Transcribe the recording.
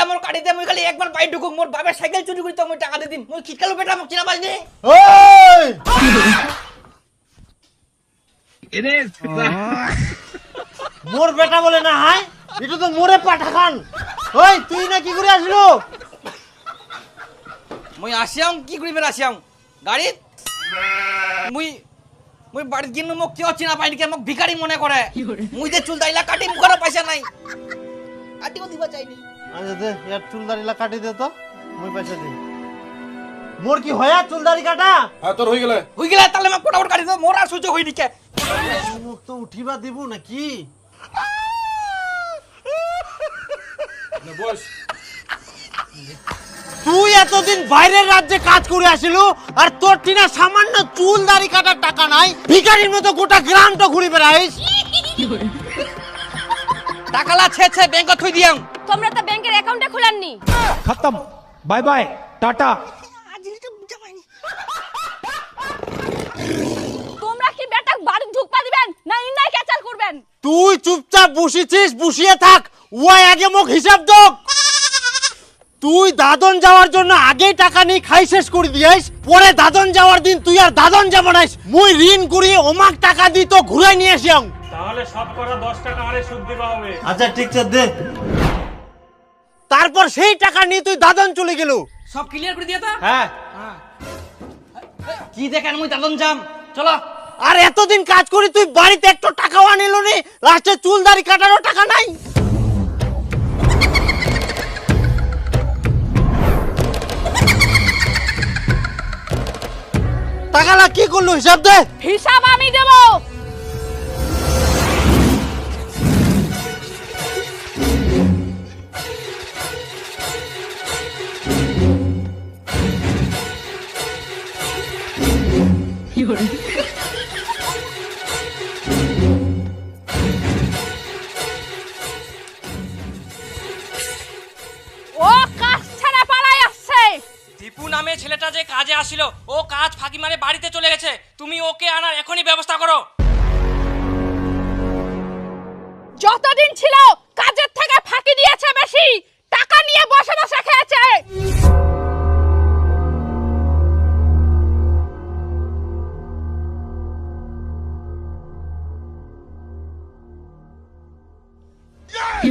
মোর কাটি দে, মুই খালি একবার বাই ঢুকুক, মোর বাবার সাইকেল চুরি করি তো মুই টাকা দে দিম। মুই খিটকালো বেটা মোক চিনা পাইনি। ওই মোর বেটা বলে না হাই, এটা তো মোরে পাঠা খান। ওই তুই না কি করে আসলো? মুই আসিয়াম কি করিবে আসিয়াম গাড়িত। মুই মুই বাড়িত গিয়ে মোক কেউ চিনা পাইনি, কে মোক ভিখারি মনে করে। মুই যে চুল দাইলা কাটি মুখের পয়সা নাই, কাটিও দিবা চাইনি। আচ্ছা দে, ইয়ার চুল দাড়িলা কাটি দে তো, মুই পয়সা দিই। মোর কি হয়া চুল দাড়ি কাটা? হ্যাঁ তোর হয়ে গেলে তাহলে মোক ফটাফট কাটি দাও, মোর আর সুযোগ হইনি কে। মুখ তো উঠিবা দিব নাকি? বস। তুই এতদিন বাইরের রাজ্যে কাজ করে আসিলু, আর তোর টিনা সামান্য চুল দাড়ি কাটার টাকা নাই, ভিখারির মতো গোটা গ্রামটা ঘুরে বেড়াইস। টাকালা ছে ব্যাংক থই দিয়াম। তোমরা তো ব্যাংকের অ্যাকাউন্টে খোলাননি। खत्म, बाय बाय, टाटा। তোমরা কি বেটা বাড়ি ঢুকপা দিবেন না ইন্নাই ক্যাচাল করবেন? তুই চুপচাপ বসিছিস, বসিয়ে থাক। ওই আগে মোক হিসাব দক। তুই দাদন যাওয়ার জন্য আগেই টাকা নিয়ে খাই শেষ করে দিয়াইস, পরে দাদন যাওয়ার দিন তুই আর দাদন যাব নাইস। মুই ঋণ করি ওমাক টাকা দি তো ঘুরাই নিয়ে আসিয়াম। তাহলে সব করা 10 টাকা আরে সুদ দিবা হবে। আচ্ছা ঠিক আছে দে। তারপর সেই টাকা নিয়ে তুই দাদন চলে গেল। সব ক্লিয়ার করে দিয়া তা? হ্যাঁ। কি দেখেন মুই দাদন যাম, চলো। আর এতদিন কাজ করি তুই বাড়িতে একটু টাকাও আনিল নি, লাস্টে চুল দাড়ি কাটারও টাকা নাই। টাকালা কি করলো হিসাব দে। হিসাব আমি দেব। ও কাজ ছাড়া পালাই আসছে। দীপু নামে ছেলেটা যে কাজে আসিল, ও কাজ ফাঁকি মারে বাড়িতে চলে গেছে। তুমি ওকে আনার এখনই ব্যবস্থা করো। যতদিন ছিল কাজের থেকে ফাঁকি দিয়েছে বেশি, টাকা নিয়ে বসে বসে খেয়েছে। কি